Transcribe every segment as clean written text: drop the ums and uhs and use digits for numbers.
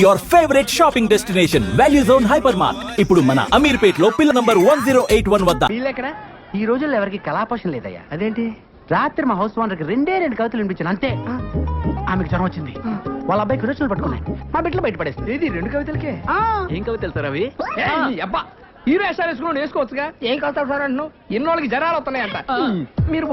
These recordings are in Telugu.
Your favorite shopping destination, Value Zone Hypermart. ఇప్పుడు మన అమీర్పేట్ లో పిల్ల నంబర్ 1081 వద్ద. వీళ్ళెక్కడ ఈ రోజుల్లో ఎవరికి కళాపోషణ లేదయ్యా. అదేంటి రాత్రి మా హౌస్ ఓనర్కి రెండు కవితలు వినిపించాను అంతే. ఆమెకు జ్వరం వచ్చింది. వాళ్ళ అబ్బాయికి విరోచనలు పట్టుకున్నాయి. మా బిడ్డలో బయట పడేస్తుంది. ఇది 2 కవితలకే ఏం కవితలు సార్ అవి? అబ్బా హీరో వేషాలు వేసుకుని వేసుకోవచ్చుగా. ఏం కలుతాడు సార్ అంటున్నావు? ఎన్నోళ్ళకి జరాలు వస్తున్నాయంట. మీరు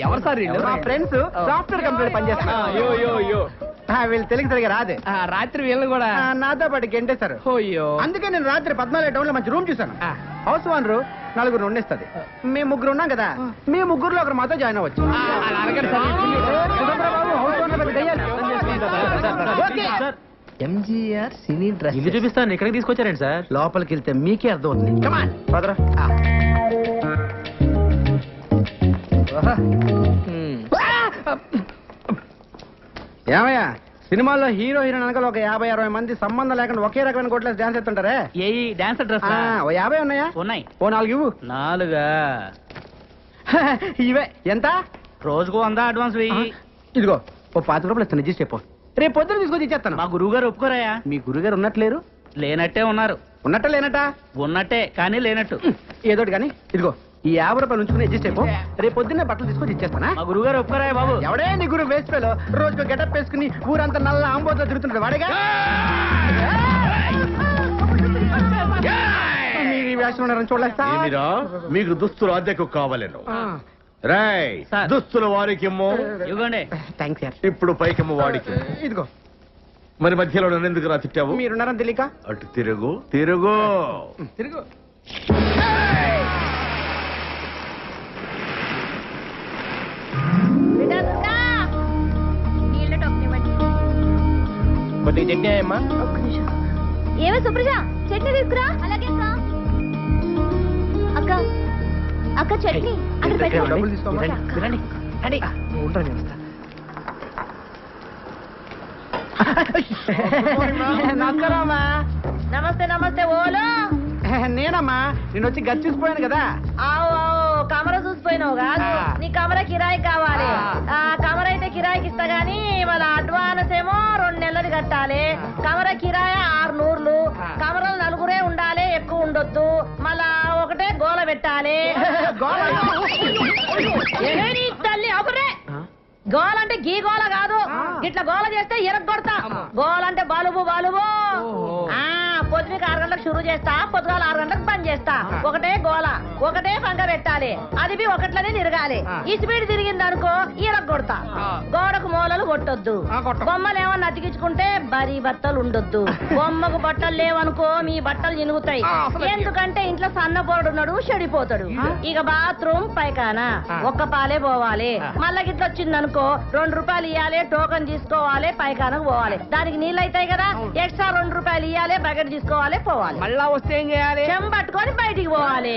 ఎవరు సార్ వీళ్ళు? మా ఫ్రెండ్స్ సాఫ్ట్వేర్ కంపెనీ పనిచేస్తారు. వీళ్ళు తెలుగు సరిగా రాదే. రాత్రి వీళ్ళు కూడా నాతో పాటు గెంటేశారు. అయ్యో అందుకే నేను రాత్రి 14 టౌన్ లో మంచి రూమ్ చూసాను. House owner 4 ఉండేస్తుంది. మేము 3 ఉన్నాం కదా, మీ 3లో ఒకరు మాతో జాయిన్ అవ్వచ్చు. ఎంజీఆర్ సినీ డ్రెస్ ఇల్లు చూపిస్తాను. ఇక్కడికి తీసుకొచ్చారండి సార్. లోపలికి వెళ్తే మీకే అర్థం అవుతుంది. పదరా. ఏమయ్యా సినిమాల్లో హీరో హీరోయిన్ అనగా ఒక 50-60 మంది సంబంధం లేకుండా ఒకే రకమైన కోట్లేసి డాన్స్ చేస్తుంటారే. ఏ డాన్స్ డ్రెస్ ఓ 50 ఉన్నాయా? ఉన్నాయి. ఓ 4 ఇవ్వు. 4 ఇవే ఎంత? రోజుకు 100 అడ్వాన్స్ వెయ్యి. ఇదిగో ఓ 50 రూపాయలు ఇస్తాను. రిజిస్టర్ అయిపో. రేపు పొద్దున తీసుకొచ్చి ఇచ్చేస్తాను. మా గురువు గారు ఒప్పుకోరాయా? మీ గురుగారు ఉన్నట్లేరు? లేనట్టే ఉన్నారు. ఉన్నట్ట లేనట? ఉన్నట్టే కానీ లేనట్టు. ఏదోటి కానీ ఇదిగో ఈ 50 రూపాయలు ఉంచుకుని అడ్జస్ట్ అయిపో. రేపు పొద్దున్నే బట్టలు తీసుకొచ్చి ఇచ్చేస్తానా? మా గురువు గారు ఒప్పుకోరాయా బాబు? ఎవడే నీ గురువు వేస్ట్ పేలో రోజుకు గెటప్ వేసుకుని ఊరంతా నల్ల ఆంబోతో తిరుగుతున్నాడు వాడేగా. మీరు ఈ వేషం ఉన్నారని చూడలేస్తా. ఏమిరా మీకు దుస్తులు అద్దెకు కావాలను? రాయ్ సార్. దుస్తులు వారికి ఇవ్వండి. Thanks sir. ఇప్పుడు పైకమ్మ వాడికి. ఇదిగో మరి మధ్యలో నన్ను ఎందుకు రా తిట్టావు? మీరున్నారని తెలియక. అటు తిరుగు తిరుగు తిరుగు. కొద్దిగా చట్నీ అమ్మా. ఏమో సుప్రజ చట్నీ తీసుకురా. అలాగే అక్క. అక్క అక్క చట్నీ అక్కడ పెట్టు. డబ్బులు తీసుకోమా. రండి. రండి. ఉంటాను నేను వస్తా. నమస్కారమ్మా. నమస్తే నమస్తే ఓలో. నేనమ్మా నేను వచ్చి గది చూసిపోయాను కదా. ఆవు కమర చూసిపోయినావు కాదు. నీ కమర కిరాయి కావాలి. ఆ కమర అయితే కిరాయికి ఇస్తా గానీ వాళ్ళ అడ్వాన్స్ ఏమో 2 నెలలు కట్టాలి. కమర కిరాయి 600. కమరలు 4 ఉండాలి, ఎక్కువ ఉండొద్దు. మళ్ళా ఒకటే గోల పెట్టాలి. నీ తల్లి ఒకరే గోల అంటే గీ గోల కాదు. ఇట్లా గోల చేస్తే ఎరగొడతా. గోల అంటే బలుబు బలుబు. పొద్దుకి 6 గంటలకు షురు చేస్తా, పొద్దుగాల 6 గంటలకు బంద్ చేస్తా. ఒకటే గోల, ఒకటే పంక పెట్టాలి. అది ఒకట్లనే తిరగాలి. ఈ స్పీడ్ తిరిగింది అనుకో ఎరగొడతా. గోడకు మూలలు కొట్టొద్దు. బొమ్మలు ఏమన్నా అతికించుకుంటే బరీ బట్టలు ఉండొద్దు. బొమ్మకు బట్టలు లేవనుకో మీ బట్టలు చినుగుతాయి. ఎందుకంటే ఇంట్లో సన్నపోరుడు ఉన్నాడు, చెడిపోతాడు. ఇక బాత్రూమ్ పైకానా ఒక్క పాలే పోవాలి. మళ్ళా గిట్ల వచ్చిందనుకో 2 రూపాయలు ఇవ్వాలి, టోకన్ తీసుకోవాలి, పైకానకు పోవాలి. దానికి నీళ్ళు అవుతాయి కదా, ఎక్స్ట్రా 2 రూపాయలు ఇవ్వాలి, బకెట్ తీసుకోవాలి, పోవాలి. మళ్ళా వస్తే ఏం చేయాలి? చెంబట్టుకొని బయటికి పోవాలి.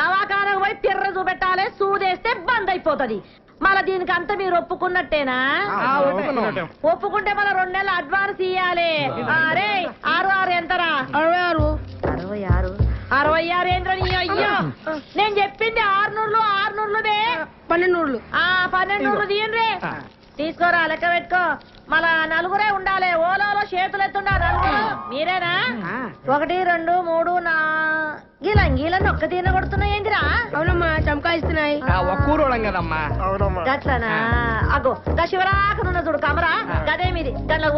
దవాఖానకు పోయి పిర్ర చూపెట్టాలి. సూదేస్తే బంద్ అయిపోతది. మళ్ళా దీనికి అంతా మీరు ఒప్పుకున్నట్టేనా? ఒప్పుకుంటే మళ్ళీ 2 నెలలు అడ్వాన్స్ ఇవ్వాలి. అరే 6 ఎంతరా? 66. 66 ఏంటని? అయ్యో నేను చెప్పింది 600దే. 1200. 1200 తీయండి. తీసుకోరా, లెక్క పెట్టుకో. మళ్ళా 4 ఉండాలి. ఓలో చేతులు ఎత్తుండాలి. 4 మీరేనా? 1 2 3 గీలని ఒక్క తీన కొడుతున్నాయి ఏంటిరా? అవునమ్మా చమకాయిస్తున్నాయి. ఒక్కూరోళం కదమ్మా. గట్లనా? అగో గా శివరాకనున్న చూడు కమరా, గదే మీది. దాంట్లో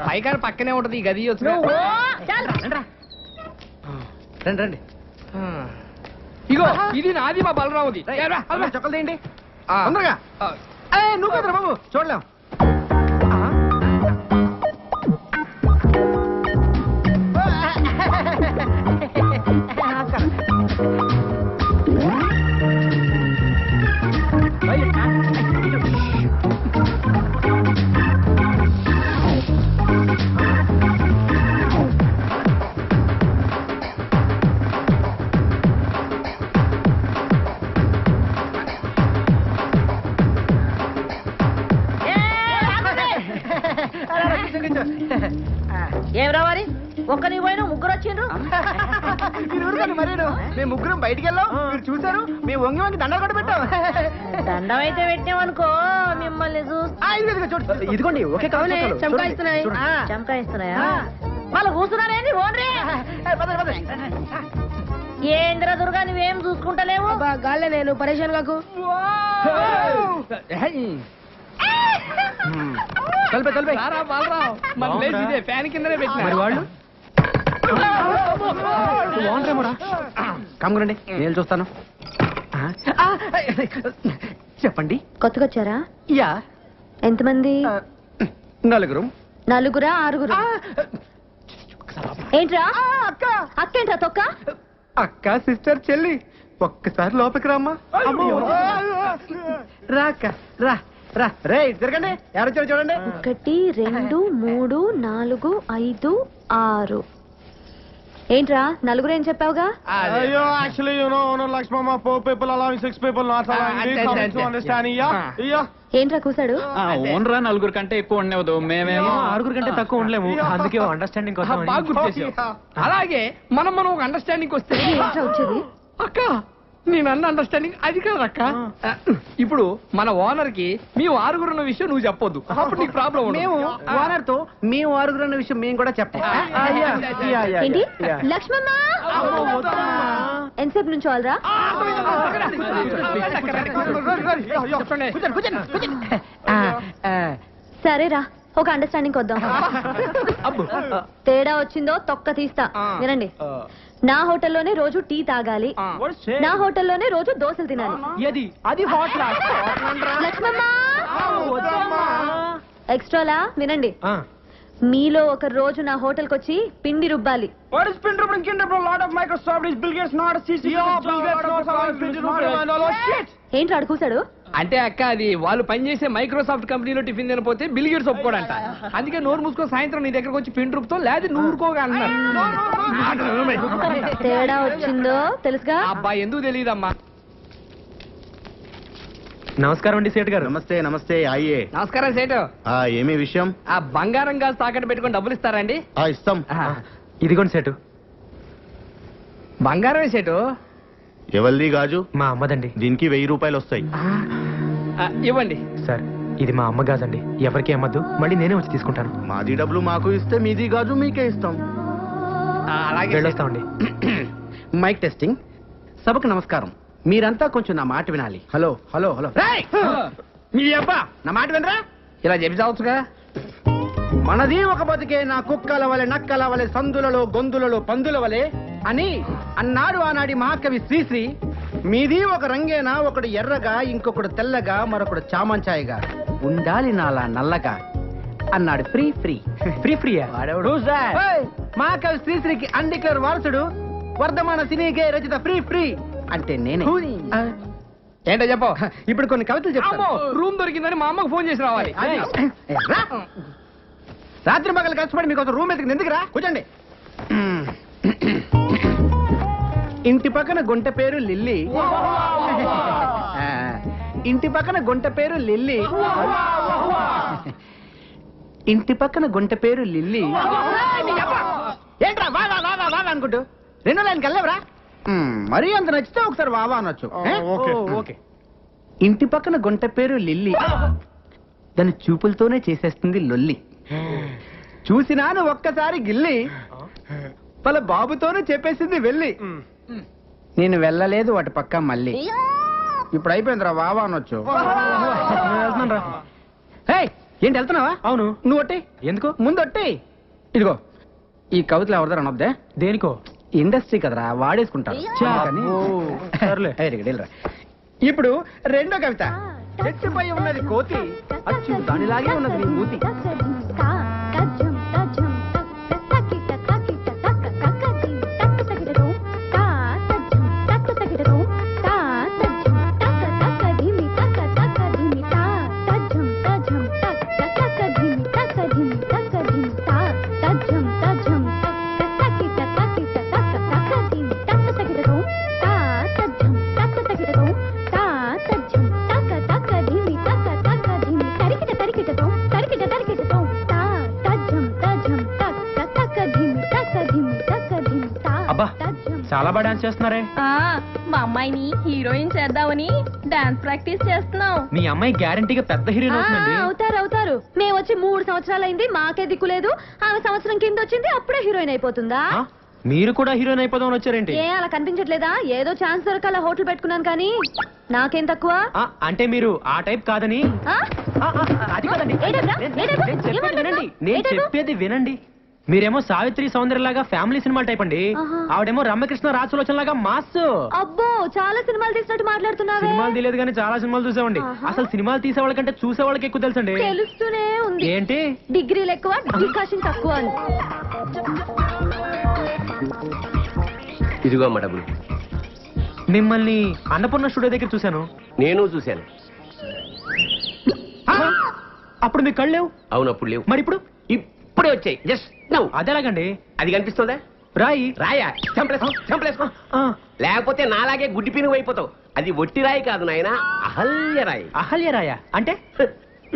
పైకాడ పక్కనే ఉంటది ఈ గది. నువ్వు చాలు. రండి రండి. ఇగో ఇది నాది, మా బలరావుది. చొక్కలు తీయండి తొందరగా. నువ్వు కదరా బాబు, చూడలేం. ఏం రావాలి? ఒక్కని పోయినా 3 వచ్చిండ్రు. మరేను మేము 3 బయటికి వెళ్ళాం. మీరు చూసారు, మేము వంగి దండ కూడా పెట్టాం. దండం అయితే పెట్టామనుకో మమ్మల్ని చూస్తా ఇదిగోండి ఒకే అవునే, చమకాయిస్తున్నాయి. చంకాయిస్తున్నాయా వాళ్ళు కూర్చున్నారేంటి ఓన్రే ఏంద్ర దుర్గా నువ్వేం చూసుకుంటలేవు గాల్లే నేను పరేషాన్ కాకు తలపే రారా బాలరావు మన ప్లేస్ ఇదే ఫ్యాన్ కిందనే పెట్టినా మరి వాళ్ళు కమ్మురండి నేను చూస్తాను చెప్పండి కొత్తగా వచ్చారా యా ఎంతమంది నలుగురు నలుగురా ఆరుగురు ఏంట్రా అక్క అక్కేంట్రా తొక్క అక్క సిస్టర్ చెల్లి ఒక్కసారి లోపలికి రామ్మా రాక రా రా రే జరగండి ఎవరు వచ్చారు చూడండి 1 2 3 4 5 6 ఏంట్రా నలుగురు ఏం చెప్పావుగా Yo, actually, you know, owner likes mama 4 people allowing 6 people not allowing me. అంతే, Coming అంతే. to understanding, yeah? Yeah. ఏంట్రా కూసాడు ఓనరా నలుగురు కంటే ఎక్కువ ఉండవద్దు మేమేమో ఆరుగురు కంటే తక్కువ ఉండలేము అందుకే అండర్స్టాండింగ్ బాగా గుర్తు చేసావు అలాగే మనం ఒక అండర్స్టాండింగ్ వస్తే ఏంట్రా వచ్చేది అక్క నేను అన్న అండర్స్టాండింగ్ అది కాదు అక్క ఇప్పుడు మన ఓనర్ కి మేము ఆరుగురున్న విషయం నువ్వు చెప్పొద్దు అప్పుడు నీకు ప్రాబ్లం మేము ఓనర్ తో మేము ఆరుగురు అన్న విషయం మేము కూడా చెప్పాం ఏంటి లక్ష్మమ్మ ఎంతసేపు నుంచి వాళ్ళరా సరేరా ఒక అండర్స్టాండింగ్ వద్దాం తేడా వచ్చిందో తొక్క తీస్తా వినండి నా హోటల్లోనే రోజు టీ తాగాలి నా హోటల్లోనే రోజు దోశలు తినాలి అది హాట్ లక్ష్మమ్మ ఎక్స్ట్రాలా వినండి మీలో ఒక రోజు నా హోటల్ కి వచ్చి పిండి రుబ్బాలి What is Pin Rubin Kinder Pro? Lot of Microsoft is Bill Gates, not a CC. Yeah, Bill Gates knows how to Pin Rubin and all that shit. ఏంటి అడుగుసాడు అంటే అక్క అది వాళ్ళు పనిచేసే మైక్రోసాఫ్ట్ కంపెనీలో టిఫిన్ తినపోతే బిల్ గేట్స్ ఒప్పుకోడంట అందుకే నోరు మూసుకొని సాయంత్రం నీ దగ్గరకు వచ్చి పిండి రూపుతో లేదా నువ్వు ఊరుకోగా అన్నారు తేడా వచ్చిందో తెలుసుగా అబ్బా ఎందుకు తెలియదమ్మా నమస్కారం అండి సేట్ గారు నమస్తే నమస్తే అయ్యే నమస్కారం సేటు ఏమి విషయం ఆ బంగారం గాజు తాకట్టు పెట్టుకొని డబ్బులు ఇస్తారండి ఇస్తాం ఇదిగోండి సేటు బంగారమే సేటు ఎవరిది గాజు మా అమ్మదండి దీనికి 1000 రూపాయలు వస్తాయి ఇవ్వండి సార్ ఇది మా అమ్మ గాజండి ఎవరికి అమ్మద్దు మళ్ళీ నేనే వచ్చి తీసుకుంటాను మాది డబ్బులు మాకు ఇస్తే మీది గాజు మీకే ఇస్తాం అలాగే వెళ్ళొస్తామండి మైక్ టెస్టింగ్ సభకు నమస్కారం మీరంతా కొంచెం నా మాట వినాలి హలో హలో హలో మీ అబ్బా నా మాట వినరా ఇలా చెప్పి చావచ్చుగా మనది ఒక బతికే నా కుక్కల వలె నక్కల వలె సందులలో గొంతులలో పందుల వలె అని అన్నాడు ఆనాడి మహాకవి శ్రీశ్రీ మీది ఒక రంగేనా ఒకడు ఎర్రగా ఇంకొకడు తెల్లగా మరొకడు చామంచాయిగా ఉండాలి నాలా నల్లగా అన్నాడు ఫ్రీ ఫ్రీ ఫ్రీ ఫ్రీయా మహాకవి శ్రీశ్రీకి అన్డిక్లేర్ వారసుడు వర్ధమాన సినీకే రచిత ఫ్రీ ఫ్రీ అంటే నేనే ఏంటో చెప్పు ఇప్పుడు కొన్ని కవితలు చెప్తాను రూమ్ దొరికిందని మా అమ్మకు ఫోన్ చేసి రావాలి రా. రాత్రి పగలు కష్టపడి మీకు ఒక రూమ్ ఎత్తుకుని ఎందుకురా కూర్చోండి ఇంటి పక్కన గుంట పేరు లిల్లీ ఇంటి పక్కన గుంట పేరు లిల్లీ ఇంటి పక్కన గుంట పేరు లిల్లీ ఏంట్రా వా వా వా వా వా అనుకుంటూ రెండో లైన్కి వెళ్ళవరా మరీ అంత నచ్చితే ఒకసారి వావా అనొచ్చు ఓకే ఇంటి పక్కన గుంట పేరు లిల్లీ దాని చూపులతోనే చేసేస్తుంది లొల్లి చూసినాను ఒక్కసారి గిల్లి వాళ్ళ బాబుతోనే చెప్పేసింది వెళ్ళి నేను వెళ్ళలేదు వాటి పక్క మళ్ళీ ఇప్పుడు అయిపోయిందిరా వావా అనొచ్చు ఏంటి వెళ్తున్నావా అవును నువ్వు ఒట్టి ఎందుకు ముందు ఒట్టి ఇదిగో ఈ కవితలు ఎవరిదారు అనొద్దే దేనికో ఇండస్ట్రీ కదరా వాడేసుకుంటారు కానీ- సర్లే. ఏయ్, వెళ్ళిరా. ఇప్పుడు రెండో కవిత చెట్టుపై ఉన్నది కోతి అచ్చు దానిలాగే ఉన్నది నీ మూతి అబ్బా చాలా బాగా డాన్స్ చేస్తున్నారే మా అమ్మాయిని హీరోయిన్ చేద్దామని డాన్స్ ప్రాక్టీస్ చేస్తున్నాం. మీ అమ్మాయి గ్యారంటీగా పెద్ద హీరోయిన్ అవుతుందండి. అవుతారు. మేము వచ్చి 3 సంవత్సరాలైంది, మాకే దిక్కులేదు. ఆమె సంవత్సరం కింద వచ్చింది, అప్పుడే హీరోయిన్ అయిపోతుందా? మీరు కూడా హీరోయిన్ అయిపోదామని వచ్చారేంటి? ఏ అలా కనిపించట్లేదా? ఏదో ఛాన్స్ దొరకాల హోటల్ పెట్టుకున్నాను కానీ నాకేం తక్కువ? అంటే మీరు ఆ టైప్ కాదని. ఆ? అది కాదండి. ఏ టైప్ రా? ఏ టైప్? నేను చెప్పేది ఏమంటున్నావ్? వినండి. ఏ నేను టైపు? చెప్పేది వినండి. మీరేమో సావిత్రి సౌందర్యలాగా ఫ్యామిలీ సినిమా టైప్ అండి. ఆహా. ఆవిడేమో రమ్యకృష్ణ రాజసులోచన లాగా మాస్. అబ్బో చాలా సినిమాలు తీసినట్టు మాట్లాడుతున్నావే. సినిమాలు తీయలేదు కానీ చాలా సినిమాలు చూసామండి. ఆహా. అసలు సినిమాలు తీసే వాళ్ళకంటే చూసే వాళ్ళకి ఎక్కువ తెలుసండి. తెలుస్తూనే ఉంది. ఏంటి? డిగ్రీలు ఎక్కువ, డిస్కషన్ తక్కువ అని. ఇదిగో అమ్మ డబ్బులు. మిమ్మల్ని అన్నపూర్ణ స్టూడియో దగ్గర చూశాను. నేను చూశాను. అప్పుడు మీ కళ్ళు లేవు. అవును, అప్పుడు లేవు. మరి ఇప్పుడు? ఇప్పుడే వచ్చాయి. Just now. అదెలాగండి? అది కనిపిస్తుందా? రాయి. రాయా? చంపలేసుకో. లేకపోతే నాలాగే గుడ్డి పినుగు అయిపోతావు. అది ఒట్టి రాయి కాదు నాయన, అహల్య రాయి. అహల్య రాయ అంటే?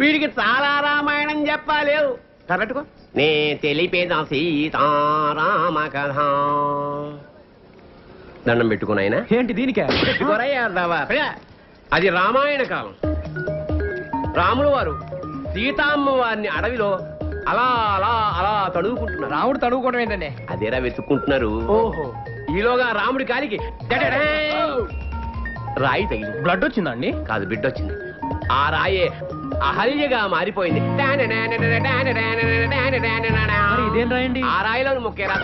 వీడికి చాలా రామాయణం చెప్పాలేవు. కరెక్ట్గా నే తెలిపేదా సీతారామ కథ. దండం పెట్టుకున్నాయన. ఏంటి దీనికే? అది రామాయణ కాలం. రాములు వారు సీతామ్మ వారిని అడవిలో అలా అలా అలా తడువుకుంటున్నారు. రాముడు తడువుకోవడం ఏంటండి? అదేరా వెతుక్కుంటున్నారు. ఓహో. ఈలోగా రాముడి కాలికి డడడే రాయి తగిలి బ్లడ్ వచ్చిందండి? కాదు, బిడ్డ వచ్చింది. ఆ రాయే అహల్యగా మారిపోయింది. మరి ఇదేం రాయండి? ఆ రాయిలో మొక్కేరా.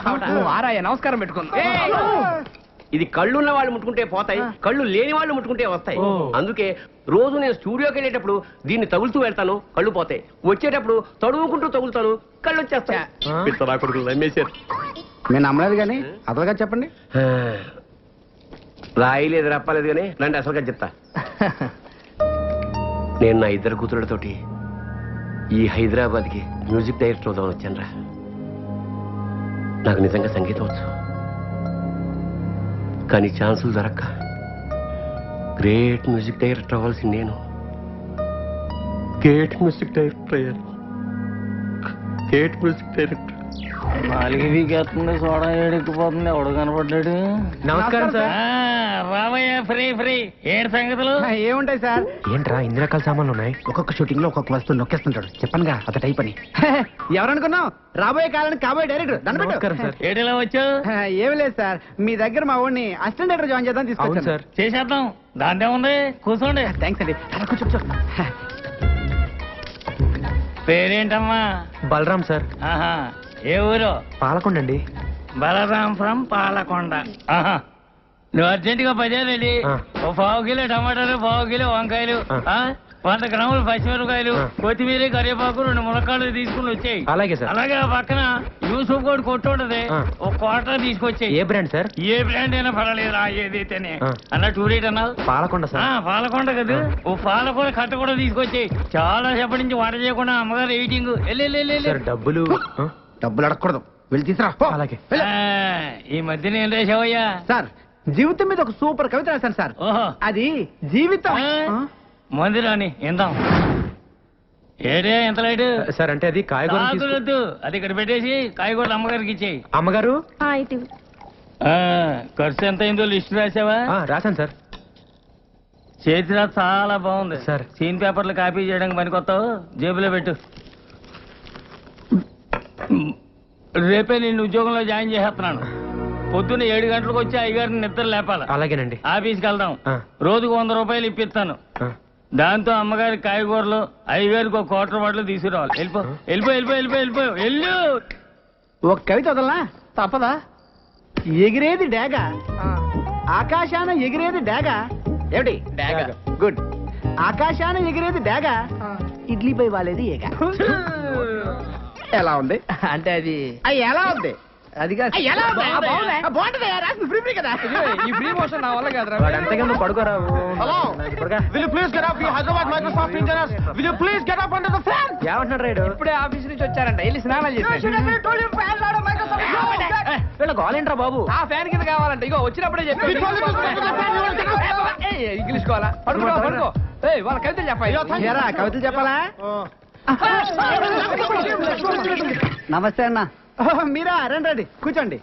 ఆరాయ నమస్కారం పెట్టుకుందాం. ఇది కళ్ళున్న వాళ్ళు ముట్టుకుంటే పోతాయి, కళ్ళు లేని వాళ్ళు ముట్టుకుంటే వస్తాయి. ఓ. అందుకే రోజు నేను స్టూడియోకి వెళ్ళేటప్పుడు దీన్ని తగులుతూ వెళ్తాను, కళ్ళు పోతాయి. వచ్చేటప్పుడు తడువుకుంటూ తగులుతాను, కళ్ళు వచ్చేస్తాయి. పిచ్చరా కొడుకులు నమ్మేశారు. నేను నమ్మలేదు కానీ అసలుగా చెప్పండి. రాయలేదు రప్పలేదు కానీ రండి అసలుగా చెప్తా. నేను నా 2 కూతురులతోటి ఈ హైదరాబాద్కి మ్యూజిక్ డైరెక్టర్ అవుదాం వచ్చానురా. నాకు నిజంగా సంగీతం వచ్చు, కానీ ఛాన్సులు దొరక్క గ్రేట్ మ్యూజిక్ డైరెక్టర్ అవ్వాల్సి నేను గ్రేట్ మ్యూజిక్ డైరెక్టర్ అయ్యాను. Great music director. నాలుగు వీకెత్తుంది, సోడా ఏడెక్కిపోతుంది. ఎవడు కనపడ్డాడు? నమస్కారం సార్. రామయ్య ఫ్రీ ఏడు సంగతులు. ఏముంటాయి సార్? ఏంట్రా ఇన్ని రకాల సామాన్లు ఉన్నాయి? ఒక్కొక్క షూటింగ్ లో ఒక్కొక్క వస్తువు నొక్కేస్తుంటాడు. చెప్పనుగా అత టైప్ అని. ఎవరనుకున్నావు? రాబోయే కాలానికి కాబోయే డైరెక్టర్. నమస్కారం సార్. ఏడిలా వచ్చావు? ఏమి లేదు సార్, మీ దగ్గర మా వాడిని అసిస్టెంట్ డైరెక్టర్ జాయిన్ చేద్దాం అవును తీసుకొచ్చాను సార్. చేసేద్దాం, దాంట్లో ఉంది. కూర్చోండి. థ్యాంక్స్ అండి. కూర్చో. పేరేంటమ్మా? బలరాం సార్. ఆహా, ఏ ఊరు? పాలకొండ అండి. బలరాం ఫ్రం పాలకొండ. ఆహా, నువ్వు అర్జెంటుగా 10 రెడీ. ఆ. ఓ 1/2 కిలో టమాటాలు, 1/2 కిలో వంకాయలు, ఆ. 100 గ్రాములు పచ్చిమిరపకాయలు, ఆ. కొత్తిమీర, కరివేపాకు, 2 ములక్కాడలు తీసుకుని వచ్చాయి. అలాగే సార్. అలాగే ఆ పక్కన యూసుఫ్ కూడా కొట్టు ఉంటది, ఆ. ఒక క్వార్టర్ తీసుకొచ్చాయి. ఏ బ్రాండ్ సార్? ఏ బ్రాండ్ అయినా పర్వాలేదు, ఏదైతేనే. ఆ. అన్న టూరేట్ అన్నావు? పాలకొండ సార్. పాలకొండ కదా. ఓ పాలకొండ కట్ట కూడా తీసుకొచ్చాయి. చాలా సేపటి నుంచి వంట చేయకుండా అమ్మగారు ఎయిటింగ్. సార్ డబ్బులు. డబ్బులు అడగకూడదు, వెళ్ళి తీసురా. అలాగే. ఈ మధ్యన ఏం రాశావయ్యా? సార్, జీవితం మీద ఒక సూపర్ కవిత రాశాను సార్. ఓహో, అది జీవితం. మంది రాని ఇందాం. ఏడే ఎంత లైట్? సార్ అంటే అది కాయగూర వద్దు, అది ఇక్కడ పెట్టేసి కాయగూరలు అమ్మగారికి ఇచ్చేయి. అమ్మగారు. ఖర్చు ఎంత అయిందో లిస్ట్ రాసావా? రాశాను సార్. చేతిరా చాలా బాగుంది సార్. సీన్ పేపర్లు కాపీ చేయడానికి పనికొస్తావు, జేబులో పెట్టు. రేపే నేను ఉద్యోగంలో జాయిన్ చేసేస్తున్నాను. పొద్దున్న 7 గంటలకు వచ్చి అయ్యగారిని నిద్ర లేపాలి. అలాగేనండి. ఆఫీస్కి వెళ్దాం. ఆ. రోజుకు 100 రూపాయలు ఇప్పిస్తాను. దాంతో అమ్మగారి కాయగూరలు, అయ్యగారికి ఒక క్వార్టర్ బాటిల్ తీసుకురావాలి. వెళ్ళు. ఒక కవిత వదలనా? తప్పదా? ఎగిరేది డేగ, ఆకాశాన ఎగిరేది డేగ. ఏమిటి? డేగ. గుడ్. ఆకాశాన ఎగిరేది డేగ, ఇడ్లీపై వాలేది ఏగ. ఎలా ఉంది? అంటే అది ఎలా ఉంది? అది కాదు. ఎలా ఉంది? బాగుంటుంది, రాసింది ఫ్రీ కదా. ఈ ఫ్రీ మోషన్ నా వల్ల కాదురా. ఎంతగా పడుకోరా. Will you please get up, you Hyderabad Microsoft engineers? Will you please get up under the fan? ఏమంటున్నాడు రైడు? ఇప్పుడే ఆఫీస్ నుంచి వచ్చారంట, వెళ్ళి స్నానం చేసి. వీళ్ళ గోలేంట్రా బాబు. ఆ ఫ్యాన్ కింద కావాలంట. ఇగో వచ్చినప్పుడే చెప్పి ఇంగ్లీష్ కావాలా? పడుకో. వాళ్ళ కవితలు చెప్పాలి. ఏరా, కవితలు చెప్పాలా? నమస్తే అన్న. మీరా? రండి రండి, కూర్చోండి.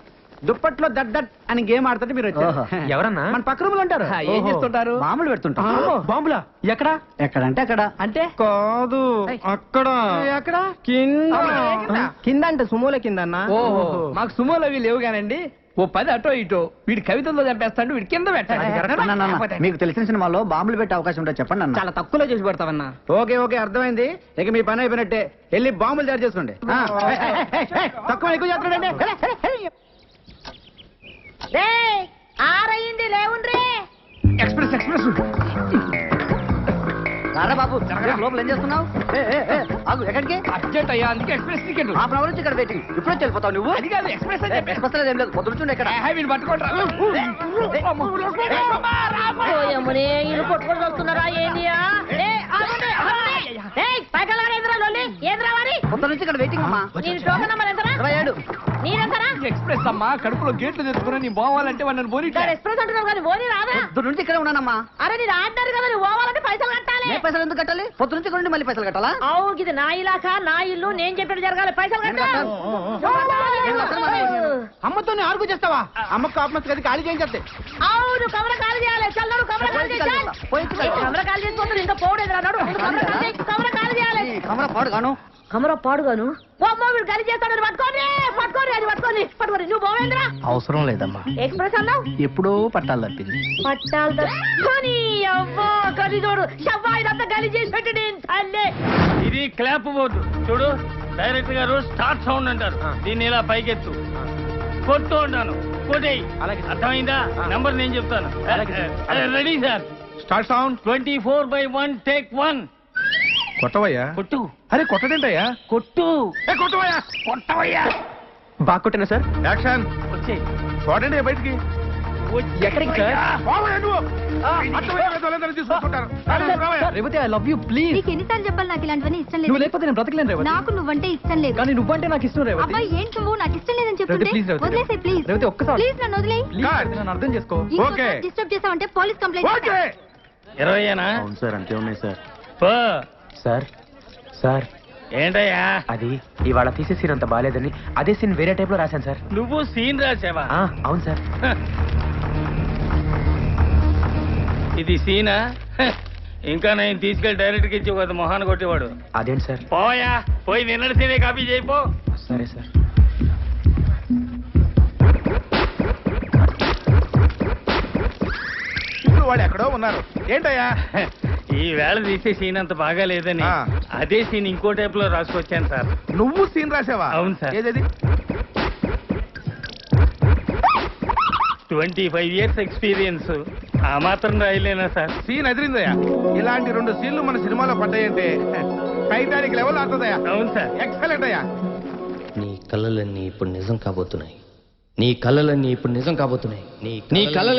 దుప్పట్లో దట్ దట్ అని గేమ్ ఆడుతుంటే మీరు వచ్చారు. ఎవరన్నా? మన పక్క రూములు ఉంటారు. ఏం చేస్తుంటారు? మామూలు పెడుతుంటాం. బాంబులా ఎక్కడా? ఎక్కడంటే అక్కడ. అంటే కాదు అక్కడ ఎక్కడ కింద కింద అంటే సుమోల కింద అన్న. ఓహో మాకు సుమోలు అవి లేవు కానండి. ఓ 10 అటో ఇటో వీడి కవితల్లో చంపేస్తాడు, వీడి కింద పెట్టాడు. మీకు తెలిసిన సినిమాలో బాంబులు పెట్టే అవకాశం ఉంటే చెప్పండి అన్న. చాలా తక్కువలో చేసి పెడతావన్నా. ఓకే ఓకే అర్థమైంది. ఇక మీ పని అయిపోయినట్టే. వెళ్ళి బాంబులు తయారు చేసుకోండి. తక్కువ ఎక్కువ చేస్తున్నాడండి. రేయ్, ఆరయింది లేవుండ్రి. ఎక్స్ప్రెస్ ఎక్స్ప్రెస్ రారా బాబు, లోపల ఏం చేస్తున్నావు? ఎక్కడికి? అర్జెంట్ అయ్యా, అందుకే ఎక్స్ప్రెస్ టికెట్. హాఫ్ అవర్ నుంచి ఇక్కడ వెయిటింగ్. ఇప్పుడు వెళ్ళిపోతావు నువ్వు? అది కాదు ఎక్స్ప్రెస్ అని చెప్పి. ఎక్స్ప్రెస్ ఏం లేదు, పొద్దున ఇక్కడ. వీడు పట్టుకోండి. ఓయమ్మనే, వీళ్ళు కొట్టుకొని వస్తున్నారా ఏందియా? పొద్దున నుంచి ఇక్కడ వెయిటింగ్ అమ్మా. నేను టోకన్ నెంబర్ ఎంతరా? 27. నీరెంతరా? ఎక్స్ప్రెస్ అమ్మా, కడుపులో గేట్లు తెచ్చుకున్నా నీ పోవాలంటే నన్ను పోనీ. దాని ఎక్స్ప్రెస్ అంటున్నావు కానీ ఓని రాదా? పొద్దున నుంచి ఇక్కడ ఉన్నానమ్మా. అరే నేను ఆడినారు కదా, నువ్వు పోవాలంటే పైసలు కట్టాలి. ఏ పైసలు ఎందుకు కట్టాలి? పొద్దున నుంచి ఇక్కడ ఉండి మళ్ళీ పైసలు కట్టాలా? అవు ఇది నా ఇలాకా, నా ఇల్లు, నేను చెప్పినట్టు జరగాలి. పైసలు కట్టాలి. అమ్మతో ఆర్గు చేస్తావా? అమ్మకు కాపమస్ గది ఖాళీ చేయించే. అవును, కమర కాలు చేయాలి. చల్లరు కమర కాలు చేయాలి. కమర కాలు చేసుకుంటారు, ఇంకా పోవడేది రాడు. కమర కాలు చేయాలి. కమర పాడు గాను. కమర పాడుగాను. అమ్మో వీడు గలి చేస్తాడు. పట్టుకోండి పట్టుకోండి, అది పట్టుకోండి పట్టుకోండి. నువ్వు పోవేంద్రా? అవసరం లేదమ్మా. ఎక్స్ప్రెస్ అన్నావు, ఎప్పుడో పట్టాలు తప్పింది. పట్టాలు తప్పుకొని అవ్వో కది చూడు. షవ్వాయిదంతా గలి చేసి పెట్టి నేను తల్లే. ఇది క్లాప్ బోర్డు చూడు. డైరెక్టర్ గారు స్టార్ట్ సౌండ్ అంటారు. దీన్ని ఇలా పైకెత్తు, కొట్టు అంటాను, కొట్టేయి. అర్థమైందా? నంబర్ నేను చెప్తాను. Ready sir. Start sound. 24/1 take 1. కొట్టవయ్యా. కొట్టు. అరే కొట్టదేంటయ్యా? కొట్టు. కొట్టవయ్యా. కొట్టవయ్యా. బాగా కొట్టినా సార్. యాక్షన్. వచ్చేయ్. చూడండి బయటికి. ఎక్కడికి sir? Revathi I love you please. నీకు ఎన్నిసార్లు చెప్పాలి నాకు ఇలాంటివన్నీ ఇష్టం నువ్వు లేదు. లేకపోతే నేను బ్రతకలేను రేవతి. నాకు నువ్వంటే ఇష్టం లేదు. కానీ నువ్వంటే నాకు ఇష్టం రేవతి. అబ్బాయి ఏంటి నువ్వు నాకు ఇష్టం లేదని చెప్తుంటే రేవతి, please, రేవతి. వదిలేసే ప్లీజ్. రేవతి, ఒక్కసారి. ప్లీజ్ నన్ను వదిలేయ్. ప్లీజ్ నన్ను అర్థం చేసుకో. ఓకే. డిస్టర్బ్ చేసావంటే పోలీస్ కంప్లైంట్ ఓకే. 20ఏనా? అవును సార్, అంతే ఉన్నాయి సార్. పో. సార్ సార్ ఏంటయ్యా? అది ఇవాళ తీసే సీన్ అంత బాగాలేదని అదే సీన్ వేరే టైప్ లో రాశాను సార్. నువ్వు సీన్ రాసావా? అవును సార్. ఇది సీనా? ఇంకా నేను తీసుకెళ్లి డైరెక్ట్కి ఇచ్చి ఒక మొహాన్ని కొట్టేవాడు. అదేంటి సార్? పోయా, పోయి నిన్నటి సీనే కాపీ చేయిపో. సరే సార్. ఇప్పుడు వాళ్ళు ఎక్కడో ఉన్నారు. ఏంటయ్యా? ఈ వేళ తీసే సీన్ అంత బాగా లేదని ఆ. అదే సీన్ ఇంకో టైప్ లో రాసుకొచ్చాను సార్. నువ్వు సీన్ రాసావా? అవును సార్. ఏదేది? 25 years ఎక్స్పీరియన్స్. ఆ మాత్రం రాయలేనా సార్? సీన్ ఎదిరిందయ్యా. ఇలాంటి 2 సీన్లు మన సినిమాలో పడ్డాయంటే టైటానిక్ లెవెల్ అవుతుందయ్యా. అవును సార్. ఎక్సలెంట్ అయ్యా. నీ కలలన్నీ ఇప్పుడు నిజం కాబోతున్నాయి. నీ కలలన్నీ ఇప్పుడు నిజం కాబోతున్నాయి. నీ కలల